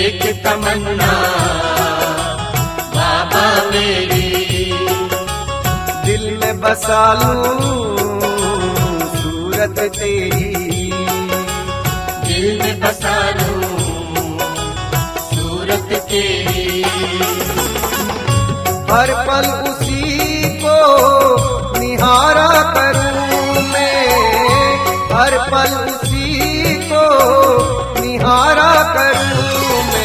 एक तमन्ना बाबा मेरी, दिल में बसा लूं सूरत तेरी, दिल में बसा लूं सूरत तेरी। हर पल उसी को निहार